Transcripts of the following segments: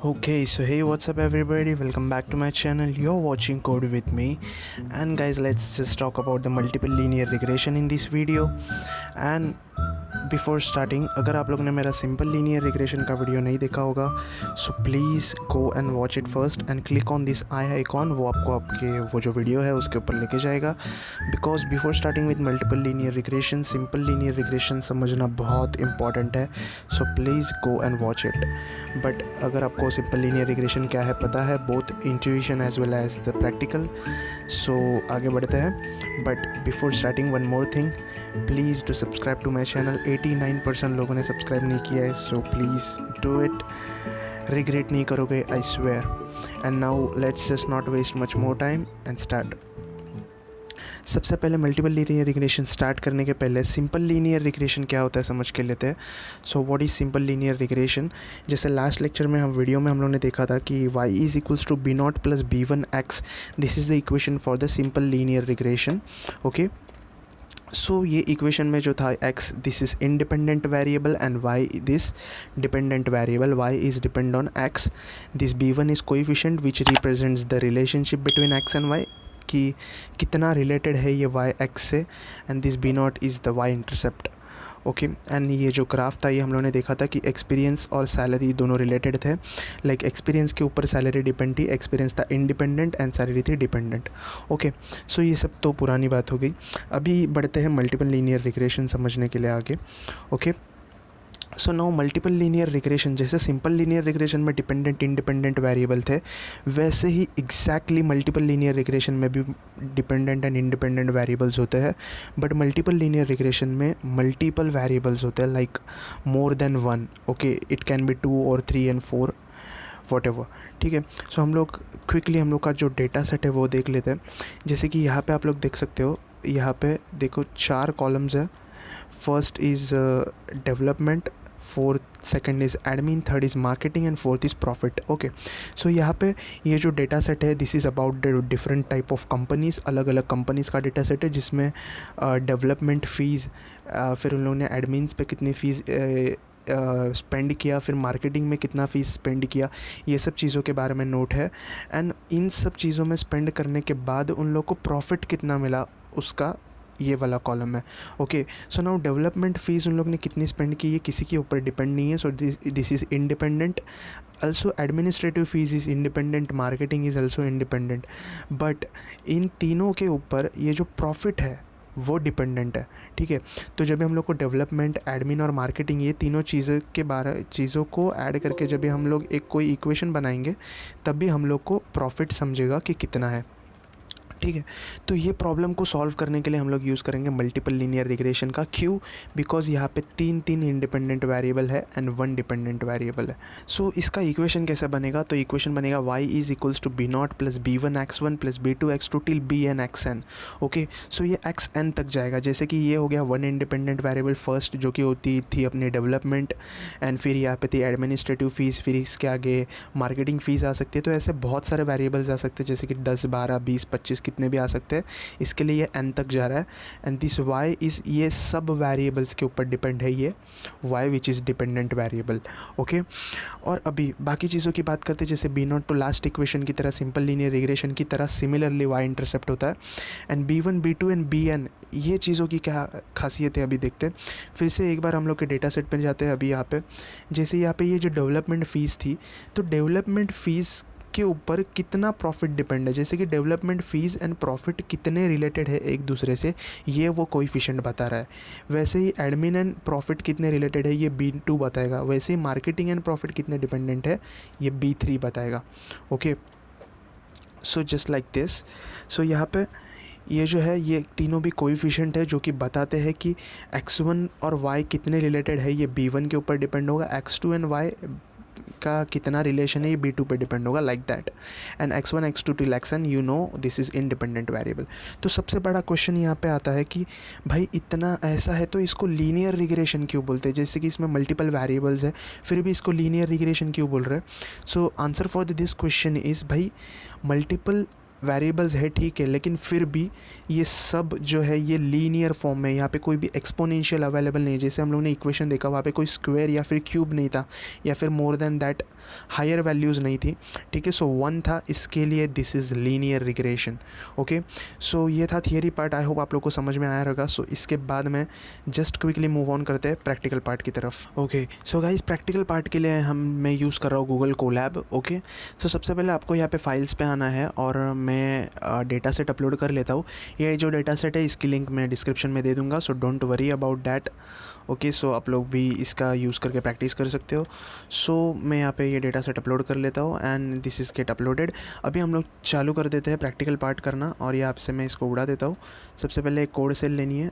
Okay, so hey, what's up, everybody? Welcome back to my channel. You're watching Code with me, and guys, let's just talk about the multiple linear regression in this video. And before starting, अगर आप लोगों ने मेरा simple linear regression का video नहीं देखा होगा, सो please go and watch it first and click on this I icon. वो आपको आपके वो जो वीडियो है उसके ऊपर लेके जाएगा। Because before starting with multiple linear regression, simple linear regression समझना बहुत इंपॉर्टेंट है। So please go and watch it. But अगर आपको सिंपल लीनियर रिग्रेशन क्या है पता है, both intuition as well as the practical, so आगे बढ़ते हैं। But before starting one more thing, please do subscribe to my channel. 89% लोगों ने सब्सक्राइब नहीं किया है, so please do it. Regret नहीं करोगे, I swear. And now let's just not waste much more time and start. सबसे पहले multiple linear regression start करने के पहले सिंपल लीनियर रिग्रेशन क्या होता है समझ के लेते हैं। So what is simple linear regression? जैसे लास्ट लेक्चर में वीडियो में हम लोगों ने देखा था कि y is equals to B naught plus b1x, this is the equation for the simple linear regression. Okay, so ये इक्वेशन में जो था x this is independent variable and y this dependent variable, y is depend on x, this b1 is coefficient which represents the relationship between x and y, कि कितना related है ये y x से, and this b not is the y intercept. Okay, and ये जो graph था ये हम लोगों ने देखा था कि एक्सपीरियंस और सैलरी दोनों रिलेटेड थे। लाइक एक्सपीरियंस के ऊपर सैलरी डिपेंड थी, एक्सपीरियंस था इंडिपेंडेंट एंड सैलरी थी डिपेंडेंट। ओके, सो ये सब तो पुरानी बात हो गई। अभी बढ़ते हैं मल्टीपल लीनियर रिग्रेशन समझने के लिए आगे। Okay, so now multiple linear regression, जैसे सिंपल लीनियर रिग्रेशन में डिपेंडेंट इंडिपेंडेंट वेरिएबल थे, वैसे ही एग्जैक्टली मल्टीपल लीनियर रिग्रेशन में भी डिपेंडेंट एंड इंडिपेंडेंट वेरिएबल्स होते हैं। बट मल्टीपल लीनियर रिग्रेशन में मल्टीपल वेरिएबल्स होते हैं, like more than one. Okay, it can be 2 और 3 and 4 वॉट एवर। ठीक है, सो हम लोग क्विकली हम लोग का जो डेटा सेट है वो देख लेते हैं। जैसे कि यहाँ पे आप लोग देख सकते हो, यहाँ पे देखो 4 कॉलम्स है। First is development, fourth second is admin, third is marketing and fourth is profit. Okay, so यहाँ पे ये जो डेटा सेट है this is about the different type of companies, अलग अलग कंपनीज़ का डेटा सेट है, जिसमें डेवलपमेंट फ़ीस, फिर उन लोगों ने एडमिन्स पे कितनी फ़ीस स्पेंड किया, फिर मार्केटिंग में कितना फ़ीस स्पेंड किया, ये सब चीज़ों के बारे में नोट है। एंड इन सब चीज़ों में स्पेंड करने के बाद उन लोग को प्रॉफिट कितना मिला उसका ये वाला कॉलम है। Okay, so now development fees उन लोग ने कितनी स्पेंड की, ये किसी के ऊपर डिपेंड नहीं है, so this is independent. also administrative fees is independent, marketing is also independent. But in तीनों के ऊपर ये जो प्रॉफिट है वो डिपेंडेंट है। ठीक है, तो जब भी हम लोग को डेवलपमेंट, एडमिन और मार्केटिंग ये तीनों चीज़ों को ऐड करके जब भी हम लोग एक कोई इक्वेशन बनाएंगे, तब भी हम लोग को प्रॉफिट समझेगा कि कितना है। ठीक है, तो ये प्रॉब्लम को सॉल्व करने के लिए हम लोग यूज़ करेंगे मल्टीपल लीनियर रिग्रेशन का। क्यों? बिकॉज यहाँ पे तीन इंडिपेंडेंट वेरिएबल है एंड 1 डिपेंडेंट वेरिएबल है। सो इसका इक्वेशन कैसे बनेगा? तो इक्वेशन बनेगा y is equals to B naught plus b1x1 plus b2x2 till bn xn। Okay, so ये xn तक जाएगा। जैसे कि ये हो गया 1 इंडिपेंडेंट वेरिएबल फर्स्ट, जो कि होती थी अपनी डेवलपमेंट, एंड फिर यहाँ पे थी एडमिनिस्ट्रेटिव फ़ीस, फिर इसके आगे मार्केटिंग फ़ीस आ सकती है। तो ऐसे बहुत सारे वेरिएबल्स आ सकते हैं, जैसे कि 10, 12, 20, 25 कितने भी आ सकते हैं। इसके लिए ये n तक जा रहा है। एंड दिस y इज़, ये सब वेरिएबल्स के ऊपर डिपेंड है, ये y which is dependent variable. Okay, और अभी बाकी चीज़ों की बात करते हैं, जैसे b नॉट तो लास्ट इक्वेशन की तरह, सिंपल लीनियर रिग्रेशन की तरह सिमिलरली y इंटरसेप्ट होता है। And b1, b2 and bn, ये चीज़ों की क्या खासियत है अभी देखते हैं। फिर से एक बार हम लोग के डेटा सेट पर जाते हैं। अभी यहाँ पे जैसे यहाँ पे ये जो डेवलपमेंट फ़ीस थी, तो डेवलपमेंट फ़ीस के ऊपर कितना प्रॉफिट डिपेंड है, जैसे कि डेवलपमेंट फ़ीस एंड प्रॉफिट कितने रिलेटेड है एक दूसरे से, ये वो कोएफिशिएंट बता रहा है। वैसे ही एडमिन एंड प्रॉफिट कितने रिलेटेड है, ये b2 बताएगा। वैसे ही मार्केटिंग एंड प्रॉफिट कितने डिपेंडेंट है, ये b3 बताएगा। Okay, so just like this. So यहाँ पे ये जो है, ये तीनों भी कोएफिशिएंट है जो कि बताते हैं कि x1 और y कितने रिलेटेड है, ये b1 के ऊपर डिपेंड होगा। x2 एंड y का कितना रिलेशन है, ये b2 पे डिपेंड होगा, like that. And x1, x2 till xn, you know this is independent variable. तो सबसे बड़ा क्वेश्चन यहाँ पे आता है कि भाई इतना ऐसा है तो इसको लीनियर रिग्रेशन क्यों बोलते हैं? जैसे कि इसमें मल्टीपल वेरिएबल्स है, फिर भी इसको लीनियर रिग्रेशन क्यों बोल रहे हैं? So answer for this question is, भाई मल्टीपल वेरिएबल्स है ठीक है, लेकिन फिर भी ये सब जो है ये लीनियर फॉर्म में, यहाँ पे कोई भी एक्सपोनेंशियल अवेलेबल नहीं है। जैसे हम लोग ने इक्वेशन देखा वहाँ पे कोई स्क्वायर या फिर क्यूब नहीं था, या फिर more than that higher values नहीं थी, ठीक है। सो 1 था, इसके लिए this is linear regression. Okay, so ये था थियरी पार्ट। आई होप आप लोग को समझ में आया होगा। सो इसके बाद में जस्ट क्विकली मूव ऑन करते हैं प्रैक्टिकल पार्ट की तरफ। Okay, so guys practical part के लिए मैं यूज़ कर रहा हूँ गूगल कोलैब। ओके, सो सबसे पहले आपको यहाँ पे फाइल्स पे आना है और मैं डेटा सेट अपलोड कर लेता हूँ। ये जो डेटा सेट है इसकी लिंक मैं डिस्क्रिप्शन में दे दूँगा, so don't worry about that. Okay, so आप लोग भी इसका यूज़ करके प्रैक्टिस कर सकते हो। सो मैं यहाँ पे ये डेटा सेट अपलोड कर लेता हूँ and this is get uploaded. अभी हम लोग चालू कर देते हैं प्रैक्टिकल पार्ट करना, और यहाँ से मैं इसको उड़ा देता हूँ। सबसे पहले एक कोड सेल लेनी है।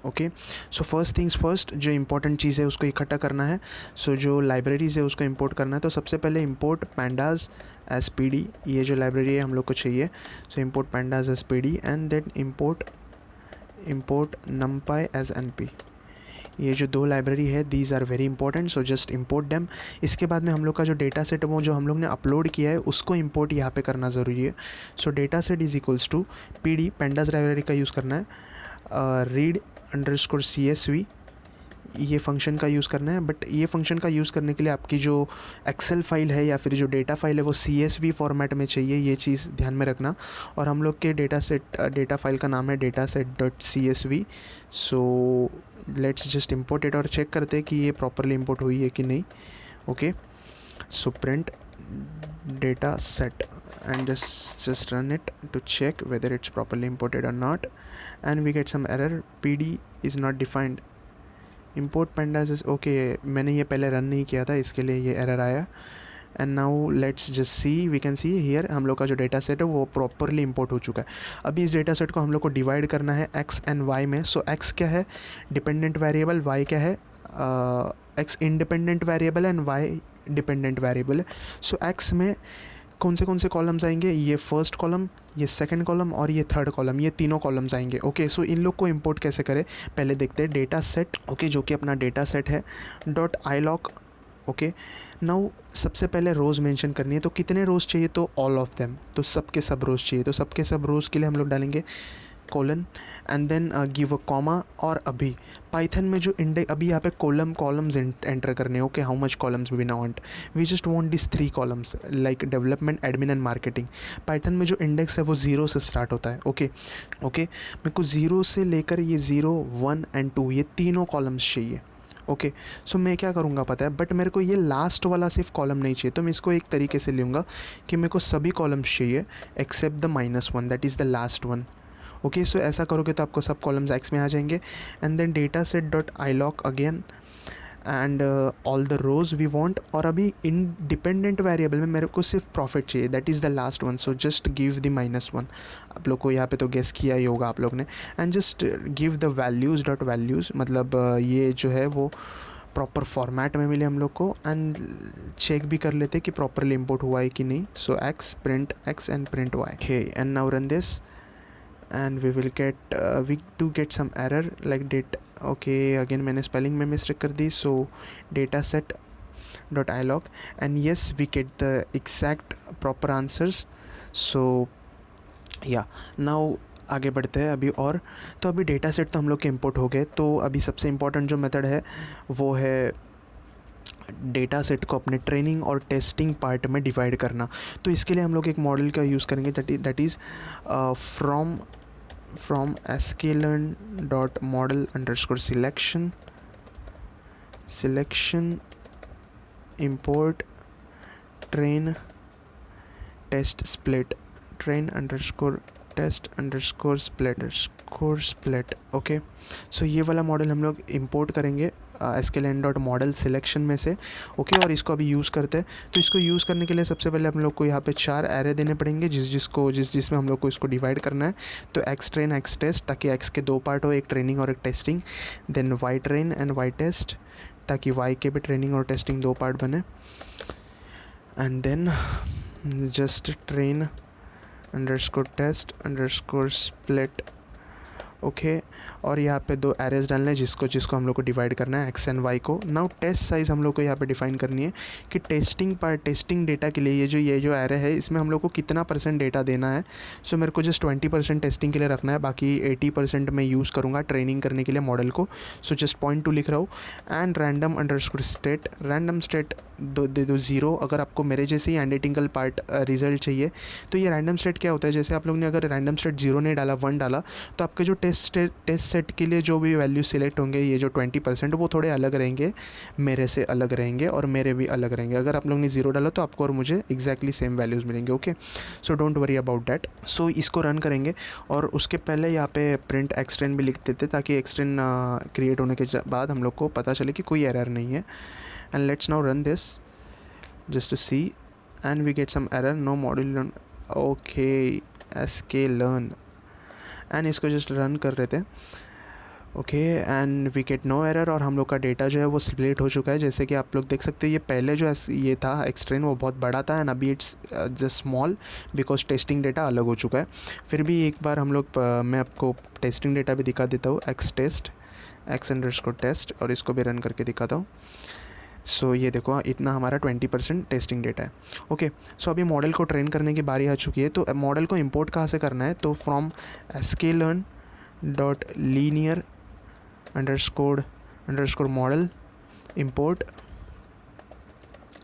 Okay, so first things first, जो इंपॉर्टेंट चीज़ है उसको इकट्ठा करना है। सो जो लाइब्रेरीज़ है उसको इंपोर्ट करना है। तो सबसे पहले import pandas as P D, ये जो लाइब्रेरी है हम लोग को चाहिए। So import pandas as P D and then import numpy as N P. ये जो दो लाइब्रेरी है these are very important, so just import them. इसके बाद में हम लोग का जो डेटा सेट है वो जो हम लोग ने अपलोड किया है उसको इंपोर्ट यहाँ पे करना ज़रूरी है। So data set is equals to p d, pandas library का यूज़ करना है, read_csv ये फंक्शन का यूज़ करना है। बट ये फंक्शन का यूज़ करने के लिए आपकी जो एक्सेल फाइल है या फिर जो डेटा फाइल है वो CSV फॉर्मेट में चाहिए, ये चीज़ ध्यान में रखना। और हम लोग के डेटा फाइल का नाम है dataset.csv। So let's just import it और चेक करते हैं कि ये प्रॉपरली इंपोर्ट हुई है कि नहीं। Okay, so print data set and just run it to check whether it's properly imported or not, and we get some error, pd is not defined, import pandas is okay। मैंने ये पहले run नहीं किया था इसके लिए ये error आया। And now let's just see, we can see here हम लोग का जो डेटा सेट है वो प्रॉपरली इंपोर्ट हो चुका है। अभी इस डेटा सेट को हम लोग को डिवाइड करना है एक्स एंड वाई में। सो एक्स क्या है डिपेंडेंट वेरिएबल, वाई क्या है x independent variable and y dependent variable है। सो एक्स में कौन से कॉलम्स आएंगे, ये फर्स्ट कॉलम, ये सेकंड कॉलम और ये थर्ड कॉलम, ये तीनों कॉलम्स आएंगे। ओके, सो इन लोग को इंपोर्ट कैसे करें पहले देखते हैं। डेटा सेट, ओके, जो कि अपना डेटा सेट है .ilog। ओके, नाउ सबसे पहले रोज़ मेंशन करनी है। तो कितने रोज़ चाहिए, तो ऑल ऑफ देम, तो सब के सब रोज़ चाहिए। तो सब के सब रोज़ के लिए हम लोग डालेंगे colon and then give a comma. और अभी पाइथन में जो इंडेक्स, अभी यहाँ पे कॉलम्स एंटर करने, okay, how much columns we want, we just want this 3 columns like development, admin and marketing. Python में जो इंडेक्स है वो 0 से स्टार्ट होता है। ओके, मेरे को 0 से लेकर ये 0, 1 एंड 2 ये तीनों कॉलम्स चाहिए। ओके, सो मैं क्या करूँगा पता है, बट मेरे को ये लास्ट वाला सिर्फ कॉलम नहीं चाहिए। तो मैं इसको एक तरीके से लूँगा कि मेरे को सभी कॉलम्स चाहिए except the -1, that is the last one. Okay, so ऐसा करोगे तो आपको सब कॉलम्स एक्स में आ जाएंगे। And then data set dot ilog again and all the rows we want. और अभी इंडिपेंडेंट वेरिएबल में मेरे को सिर्फ प्रॉफिट चाहिए, that is the last one. So just give the -1। आप लोग को यहाँ पे तो गेस किया ही होगा आप लोग ने। And just give the values dot values, मतलब ये जो है वो प्रॉपर फॉर्मेट में मिले हम लोग को। एंड चेक भी कर लेते कि प्रॉपरली इंपोर्ट हुआ है कि नहीं। So X print X and print Y. Okay, and now run this and we will get we do get some error like date। okay, again मैंने spelling में mistake कर दी। so dataset dot ilog and yes we get the exact proper answers। so yeah, now आगे बढ़ते हैं अभी। और तो अभी डेटा सेट तो हम लोग के इंपोर्ट हो गए। तो अभी सबसे इम्पोर्टेंट जो मेथड है वो है डेटा सेट को अपने ट्रेनिंग और टेस्टिंग पार्ट में डिवाइड करना। तो इसके लिए हम लोग एक मॉडल का यूज़ करेंगे that is from sklearn.model_selection import train test split train_test_split। Okay, so ये वाला मॉडल हम लोग इंपोर्ट करेंगे sklearn.model_selection में से। ओके, और इसको अभी यूज़ करते हैं। तो इसको यूज़ करने के लिए सबसे पहले हम लोग को यहाँ पे 4 एरे देने पड़ेंगे जिसमें हम लोग को इसको डिवाइड करना है। तो एक्स ट्रेन एक्स टेस्ट, ताकि एक्स के 2 पार्ट हो, एक ट्रेनिंग और एक testing. Then y train and y test, ताकि वाई के भी ट्रेनिंग और टेस्टिंग 2 पार्ट बने। And then just train_test_split। Okay, और यहाँ पे 2 एरेज डालना है जिसको हम लोग को डिवाइड करना है एक्स एंड वाई को। नाउ टेस्ट साइज़ हम लोग को यहाँ पे डिफाइन करनी है कि टेस्टिंग डेटा के लिए ये जो एरे है इसमें हम लोग को कितना % डेटा देना है। सो मेरे को जस्ट 20% टेस्टिंग के लिए रखना है, बाकी 80% मैं यूज़ करूँगा ट्रेनिंग करने के लिए मॉडल को। सो जस्ट 0.2 लिख रहा हूँ एंड रैंडम स्टेट दे दो 0। अगर आपको मेरे जैसे ही एनालिटिकल पार्ट रिजल्ट चाहिए तो ये रैंडम स्टेट क्या होता है, जैसे आप लोग ने अगर रैंडम स्टेट 0 नहीं डाला 1 डाला तो आपके जो टेस्ट सेट के लिए जो भी वैल्यू सिलेक्ट होंगे ये जो 20% वो थोड़े अलग रहेंगे, मेरे से अलग रहेंगे और मेरे भी अलग रहेंगे। अगर आप लोग ने 0 डाला तो आपको और मुझे एग्जैक्टली सेम वैल्यूज़ मिलेंगे। Okay, so don't worry about that. So इसको रन करेंगे और उसके पहले यहाँ पे प्रिंट एक्सटेंड भी लिख देते ताकि एक्सटेंड क्रिएट होने के बाद हम लोग को पता चले कि कोई एरर नहीं है। And let's now run this just to see and we get some error, no module learn. Okay, sklearn and इसको just run कर रहे थे। Okay and we get no error और हम लोग का डेटा जो है वो स्प्लिट हो चुका है। जैसे कि आप लोग देख सकते हैं ये पहले जो ये था एक्सट्रेन वो बहुत बड़ा था एंड अभी it's just small because testing data अलग हो चुका है। फिर भी एक बार हम लोग मैं आपको टेस्टिंग डेटा भी दिखा देता हूँ, x_test और इसको भी रन करके दिखाता हूँ। सो ये देखो इतना हमारा 20% टेस्टिंग डेटा है। ओके, सो अभी मॉडल को ट्रेन करने की बारी आ चुकी है। तो मॉडल को इंपोर्ट कहाँ से करना है, तो फ्रॉम sklearn.linear__model इंपोर्ट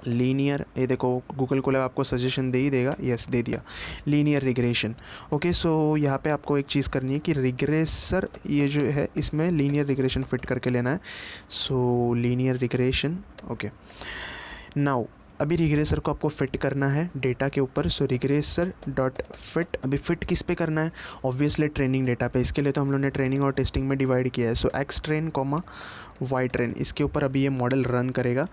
लीनियर। ये देखो गूगल को आपको सजेशन दे ही देगा, यस दे दिया, लीनियर रिग्रेशन। ओके, सो यहाँ पे आपको एक चीज़ करनी है कि रिग्रेसर ये जो है इसमें लीनियर रिग्रेशन फिट करके लेना है। सो लीनियर रिग्रेशन, ओके। नाउ अभी रिग्रेसर को आपको फिट करना है डेटा के ऊपर। सो रिग्रेसर डॉट फिट, अभी फिट किस पे करना है, ऑब्वियसली ट्रेनिंग डेटा पे। इसके लिए तो हम लोग ने ट्रेनिंग और टेस्टिंग में डिवाइड किया है। So X train comma Y train, इसके ऊपर अभी ये मॉडल रन करेगा।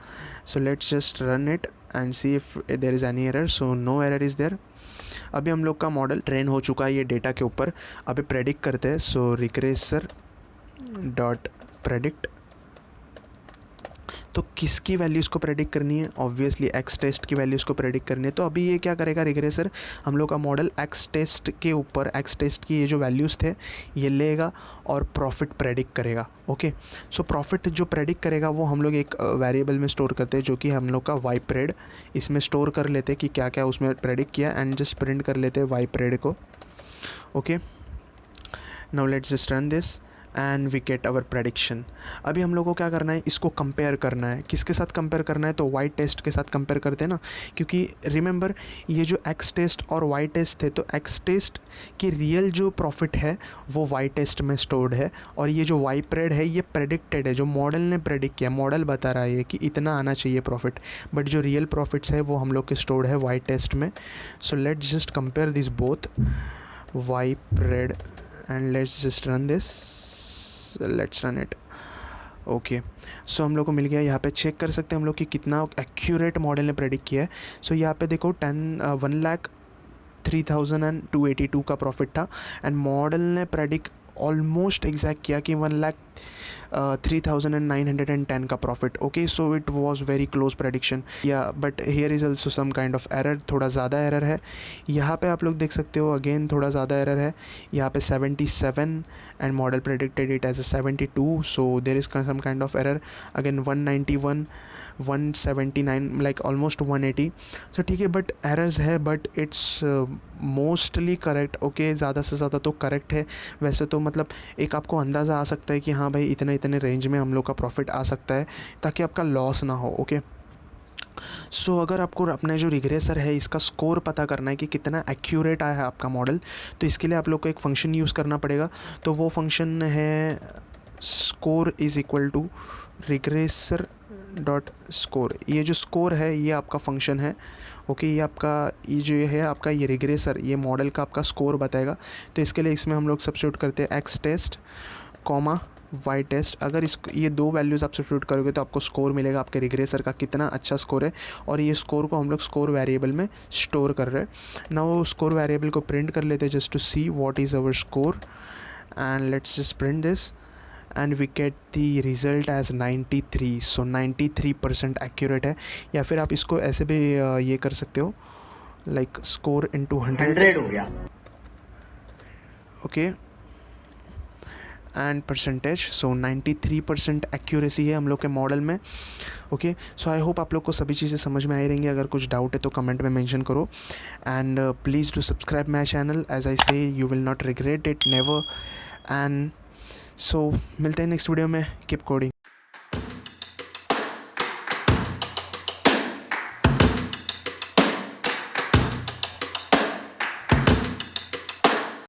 So let's just run it and see if there is any error. So no error is there. अभी हम लोग का मॉडल ट्रेन हो चुका है ये डेटा के ऊपर। अभी प्रेडिक्ट करते हैं। सो रिग्रेसर डॉट प्रेडिक्ट, तो किसकी वैल्यूज़ को प्रेडिक्ट करनी है, ऑब्वियसली एक्स टेस्ट की वैल्यूज़ को प्रेडिक्ट करनी है। तो अभी ये क्या करेगा रिग्रेसर, हम लोग का मॉडल एक्स टेस्ट के ऊपर एक्स टेस्ट की ये जो वैल्यूज़ थे ये लेगा और प्रॉफिट प्रेडिक्ट करेगा। ओके, सो प्रॉफिट जो प्रेडिक्ट करेगा वो हम लोग एक वेरिएबल में स्टोर करते हैं जो कि हम लोग का वाई प्रेड, इसमें स्टोर कर लेते हैं कि क्या क्या उसमें प्रेडिक्ट किया एंड जस्ट प्रिंट कर लेते हैं वाई प्रेड को। Okay, now let's just run this and we get our prediction. अभी हम लोग को क्या करना है, इसको कंपेयर करना है। किसके साथ कंपेयर करना है, तो वाई टेस्ट के साथ कंपेयर करते हैं ना, क्योंकि रिमेंबर ये जो एक्स टेस्ट और वाई टेस्ट थे तो एक्स टेस्ट की रियल जो प्रॉफिट है वो वाई टेस्ट में स्टोर्ड है और ये जो वाई प्रेड है ये प्रेडिक्टेड है, जो मॉडल ने प्रेडिक्ट किया। मॉडल बता रहा है कि इतना आना चाहिए प्रॉफिट, बट जो रियल प्रॉफिट्स है वो हम लोग के स्टोर्ड है वाई टेस्ट में। So let's just compare this both Y pred and let's just run this, let's run it. Okay, so हम लोग को मिल गया। यहाँ पे चेक कर सकते हैं हम लोग कि कितना एक्यूरेट मॉडल ने प्रेडिक्ट किया है। सो यहाँ पे देखो 1,03,282 का प्रॉफिट था एंड मॉडल ने प्रेडिक्ट ऑलमोस्ट एग्जैक्ट किया कि 1,03,910 का profit. Okay, so it was very close prediction या, but here is also some kind of error, थोड़ा ज़्यादा एरर है। यहाँ पे आप लोग देख सकते हो अगेन थोड़ा ज़्यादा एरर है। यहाँ पे 77 and model predicted it as 72, so there is some kind of error. Again 191, 179, like almost 180। So ठीक है, बट एरर्स है but it's mostly correct. Okay, ज़्यादा से ज़्यादा तो करेक्ट है। वैसे तो मतलब एक आपको अंदाज़ा आ सकता है कि हाँ भाई इतने रेंज में हम लोग का प्रॉफिट आ सकता है ताकि आपका लॉस ना हो। ओके, सो अगर आपको अपना जो रिग्रेसर है इसका स्कोर पता करना है कि कितना एक्यूरेट आया है आपका मॉडल, तो इसके लिए आप लोग को एक फंक्शन यूज़ करना पड़ेगा। तो वो फंक्शन है score is equal to regressor dot score. ये जो स्कोर है ये आपका फंक्शन है। ओके, ये आपका ये जो है आपका ये रिग्रेसर ये मॉडल का आपका स्कोर बताएगा। तो इसके लिए इसमें हम लोग सब्स्टिट्यूट करते हैं x test comma y test. अगर ये दो वैल्यूज़ आप सब्स्टिट्यूट करोगे तो आपको स्कोर मिलेगा आपके रिग्रेसर का कितना अच्छा स्कोर है, और ये स्कोर को हम लोग स्कोर वेरिएबल में स्टोर कर रहे हैं ना। वो स्कोर वेरिएबल को प्रिंट कर लेते हैं just to see what is our score and let's just print this and we get the result as 93। So 93% accurate है। या फिर आप इसको ऐसे भी ये कर सकते हो, लाइक स्कोर इंटू 100 हो गया। Okay, and percentage, so 93% accuracy है हम लोग के मॉडल में। ओके, सो आई होप आप लोग को सभी चीज़ें समझ में आई रहेंगी। अगर कुछ डाउट है तो कमेंट में मेंशन करो, and please do subscribe my channel, as I say you will not regret it never. And so मिलते हैं नेक्स्ट वीडियो में। Keep coding.